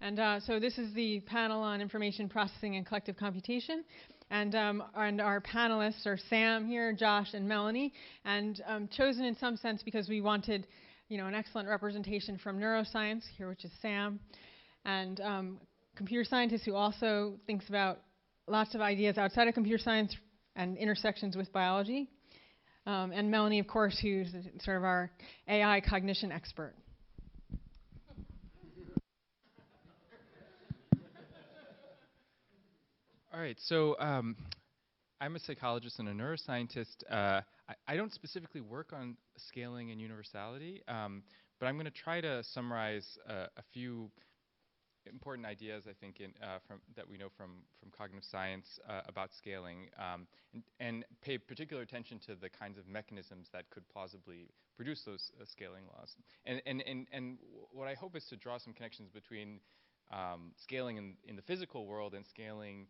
And so this is the panel on information processing and collective computation. And our panelists are Sam here, Josh, and Melanie. And chosen in some sense because we wanted, an excellent representation from neuroscience here, which is Sam, and computer scientist who also thinks about lots of ideas outside of computer science and intersections with biology. And Melanie, of course, who's sort of our AI cognition expert. All right, so I'm a psychologist and a neuroscientist. I don't specifically work on scaling and universality, but I'm going to try to summarize a few important ideas, I think, that we know from cognitive science about scaling, and pay particular attention to the kinds of mechanisms that could plausibly produce those scaling laws. And what I hope is to draw some connections between scaling in the physical world and scaling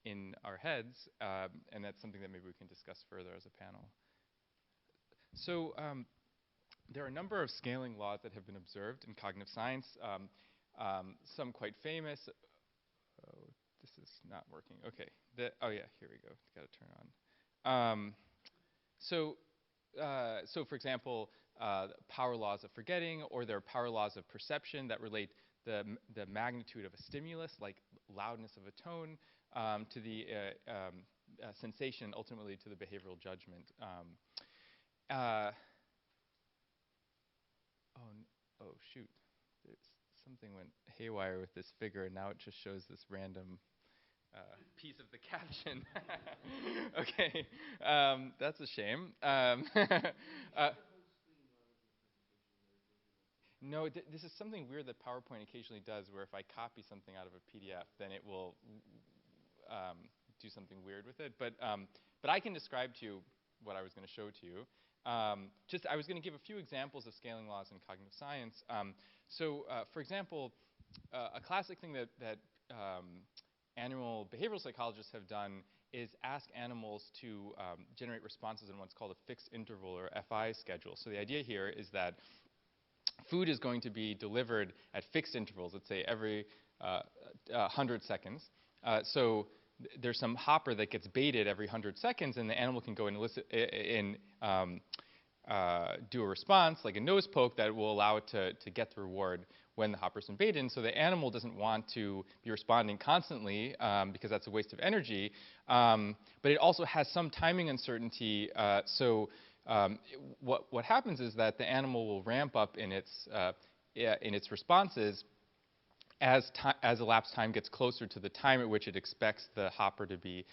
in our heads, and that's something that maybe we can discuss further as a panel. So there are a number of scaling laws that have been observed in cognitive science, some quite famous. Oh, this is not working. Okay. Oh yeah, here we go. It's got to turn on. So for example, power laws of forgetting, or there are power laws of perception that relate the magnitude of a stimulus, like loudness of a tone, to the sensation, ultimately to the behavioral judgment. Oh shoot, something went haywire with this figure, and now it just shows this random piece of the caption. Okay, that's a shame. No, this is something weird that PowerPoint occasionally does, where if I copy something out of a PDF, then it will do something weird with it. But I can describe to you what I was going to show to you. I was going to give a few examples of scaling laws in cognitive science. For example, a classic thing that animal behavioral psychologists have done is ask animals to generate responses in what's called a fixed interval, or FI schedule. So the idea here is that food is going to be delivered at fixed intervals, let's say every 100 seconds. So there's some hopper that gets baited every 100 seconds, and the animal can go and do a response, like a nose poke, that will allow it to get the reward when the hopper's been baited. And so the animal doesn't want to be responding constantly because that's a waste of energy. But it also has some timing uncertainty. What happens is that the animal will ramp up in its responses as elapsed time gets closer to the time at which it expects the hopper to be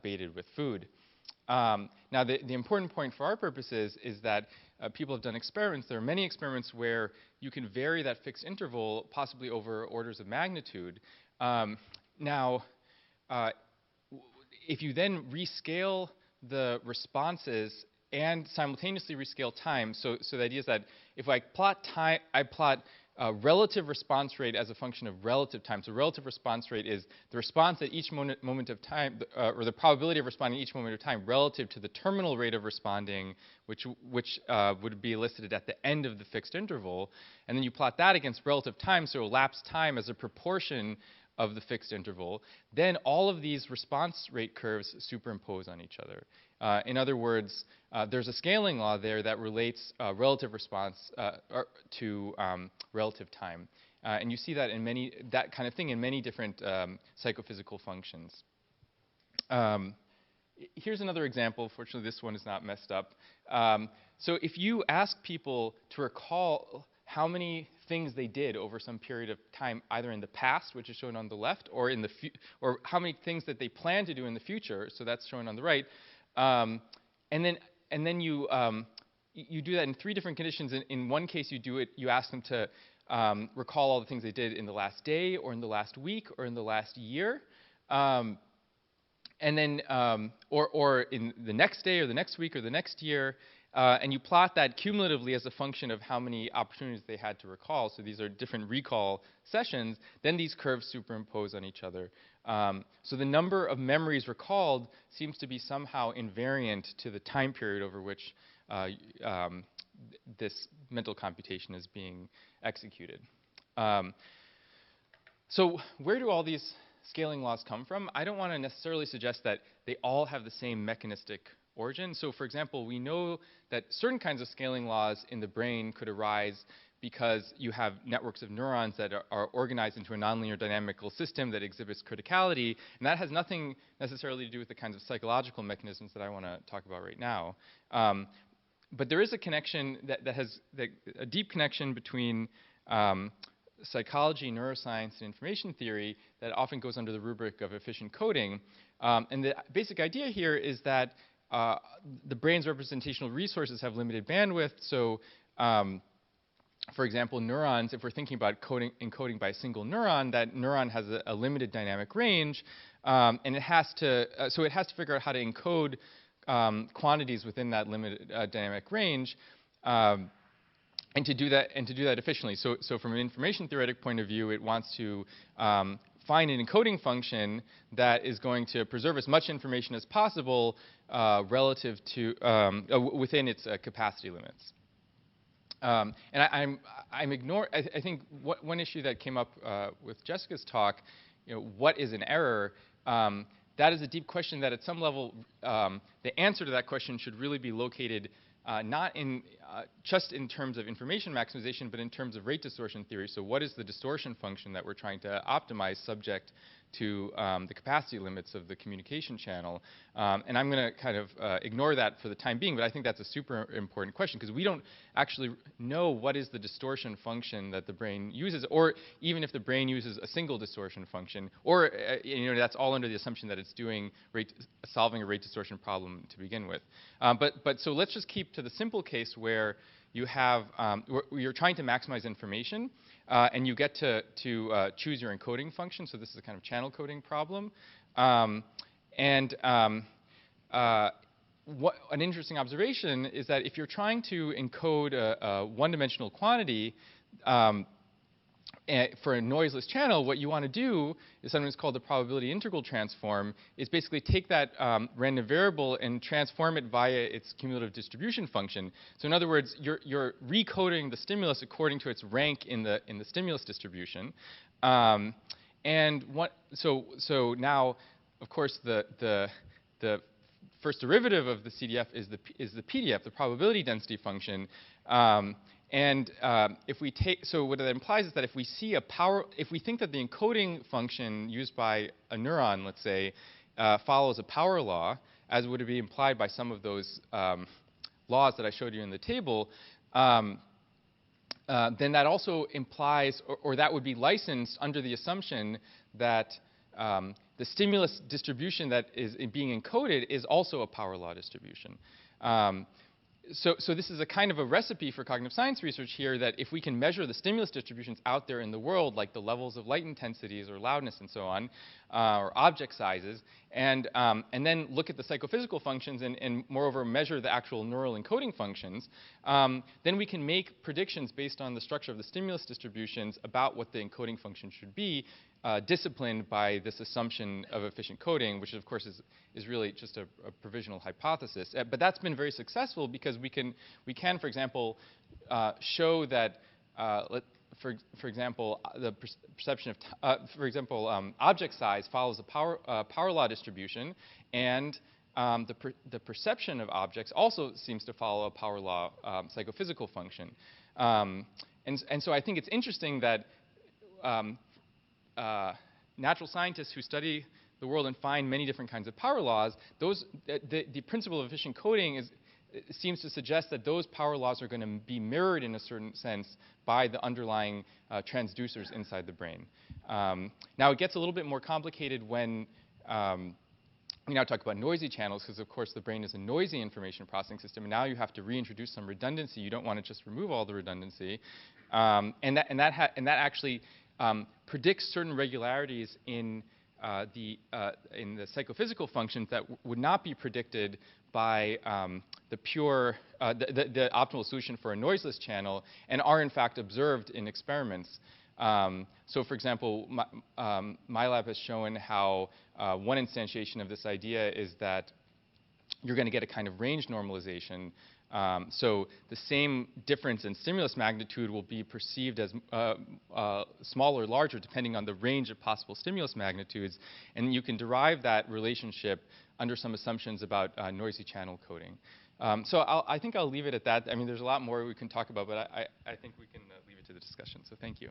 baited with food. Now, the important point for our purposes is that people have done experiments. There are many experiments where you can vary that fixed interval, possibly over orders of magnitude. Now, if you then rescale the responses and simultaneously rescale time, so the idea is that if I plot time, I plot relative response rate as a function of relative time. So relative response rate is the response at each moment of time, or the probability of responding at each moment of time relative to the terminal rate of responding, which would be elicited at the end of the fixed interval. And then you plot that against relative time, so elapsed time as a proportion of the fixed interval. Then all of these response rate curves superimpose on each other. In other words, there's a scaling law there that relates relative response to relative time. And you see that that kind of thing in many different psychophysical functions. Here's another example. Fortunately, this one is not messed up. So if you ask people to recall how many things they did over some period of time, either in the past, which is shown on the left, or or how many things that they plan to do in the future, so that's shown on the right, and then you do that in three different conditions. In one case, you ask them to recall all the things they did in the last day, or in the last week, or in the last year, and then or in the next day, or the next week, or the next year. And you plot that cumulatively as a function of how many opportunities they had to recall. So these are different recall sessions. Then these curves superimpose on each other. So the number of memories recalled seems to be somehow invariant to the time period over which this mental computation is being executed. So where do all these scaling laws come from? I don't want to necessarily suggest that they all have the same mechanistic origin. So for example, we know that certain kinds of scaling laws in the brain could arise because you have networks of neurons that are organized into a nonlinear dynamical system that exhibits criticality, and that has nothing necessarily to do with the kinds of psychological mechanisms that I want to talk about right now. But there is a connection a deep connection between psychology, neuroscience, and information theory that often goes under the rubric of efficient coding. And the basic idea here is that the brain's representational resources have limited bandwidth. So, for example, neurons, if we're thinking about encoding by a single neuron, that neuron has a limited dynamic range, and it has to figure out how to encode quantities within that limited dynamic range. And to do that efficiently. So from an information theoretic point of view, it wants to find an encoding function that is going to preserve as much information as possible relative to within its capacity limits. And I think one issue that came up with Jessica's talk, what is an error? That is a deep question that at some level, the answer to that question should really be located not in just in terms of information maximization, but in terms of rate distortion theory. So what is the distortion function that we're trying to optimize subject to the capacity limits of the communication channel? And I'm going to kind of ignore that for the time being, but I think that's a super important question, because we don't actually know what is the distortion function that the brain uses, or even if the brain uses a single distortion function, or that's all under the assumption that it's doing solving a rate distortion problem to begin with. But so let's just keep to the simple case where you have where you're trying to maximize information, and you get to choose your encoding function. So this is a kind of channel coding problem. An interesting observation is that if you're trying to encode a one-dimensional quantity for a noiseless channel, what you want to do is something that's called the probability integral transform, is basically take that random variable and transform it via its cumulative distribution function. So in other words, you're recoding the stimulus according to its rank in the stimulus distribution. So now, of course, the first derivative of the CDF is the PDF, the probability density function. If we take, so what that implies is that if we see if we think that the encoding function used by a neuron, let's say, follows a power law, as would be implied by some of those laws that I showed you in the table, then that also implies, or that would be licensed under the assumption that the stimulus distribution that is being encoded is also a power law distribution. So this is a kind of a recipe for cognitive science research here, that if we can measure the stimulus distributions out there in the world, like the levels of light intensities or loudness and so on, or object sizes, and then look at the psychophysical functions and moreover measure the actual neural encoding functions, then we can make predictions based on the structure of the stimulus distributions about what the encoding function should be, disciplined by this assumption of efficient coding, which of course is really just a provisional hypothesis. But that's been very successful because we can, for example, show that, for example, the perception of, object size follows a power law distribution, and the perception of objects also seems to follow a power law psychophysical function. And so I think it's interesting that natural scientists who study the world and find many different kinds of power laws, the principle of efficient coding seems to suggest that those power laws are going to be mirrored in a certain sense by the underlying transducers inside the brain. Now, it gets a little bit more complicated when we now talk about noisy channels, because of course the brain is a noisy information processing system, and now you have to reintroduce some redundancy. You don't want to just remove all the redundancy, and that actually predicts certain regularities in the psychophysical functions that would not be predicted by the optimal solution for a noiseless channel, and are in fact observed in experiments. So for example, my lab has shown how one instantiation of this idea is that you're going to get a kind of range normalization So the same difference in stimulus magnitude will be perceived as small or larger depending on the range of possible stimulus magnitudes, and you can derive that relationship under some assumptions about noisy channel coding. So I think I'll leave it at that. I mean, there's a lot more we can talk about, but I think we can leave it to the discussion. So thank you.